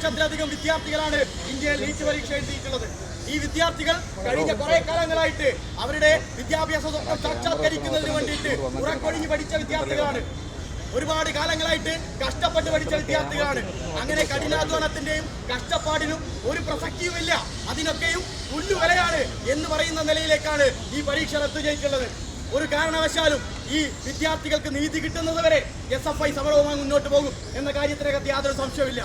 ലക്ഷത്തിലധികം വിദ്യാർത്ഥികളാണ് ഇന്ത്യയിൽ നീറ്റ് പരീക്ഷ എഴുതിയിട്ടുള്ളത്. ഈ വിദ്യാർത്ഥികൾ കഴിഞ്ഞ കുറെ കാലങ്ങളായിട്ട് അവരുടെ വിദ്യാഭ്യാസ സ്വപ്നം സാക്ഷാത്കരിക്കുന്നതിന് വേണ്ടിയിട്ട് ഉറക്കൊഴിഞ്ഞ് പഠിച്ച വിദ്യാർത്ഥികളാണ്. ഒരുപാട് കാലങ്ങളായിട്ട് കഷ്ടപ്പെട്ട് പഠിച്ച വിദ്യാർത്ഥികളാണ്. അങ്ങനെ കഠിനാധ്വാനത്തിന്റെയും കഷ്ടപ്പാടിനും ഒരു പ്രസക്തിയുമില്ല, അതിനൊക്കെയും പുല്ലുവിലയാണ് എന്ന് പറയുന്ന നിലയിലേക്കാണ് ഈ പരീക്ഷ റദ്ദു ചെയ്തിട്ടുള്ളത്. ഒരു കാരണവശാലും ഈ വിദ്യാർത്ഥികൾക്ക് നീതി കിട്ടുന്നതുവരെ SFI സമരവുമായി മുന്നോട്ട് പോകും എന്ന കാര്യത്തിനകത്ത് യാതൊരു സംശയമില്ല.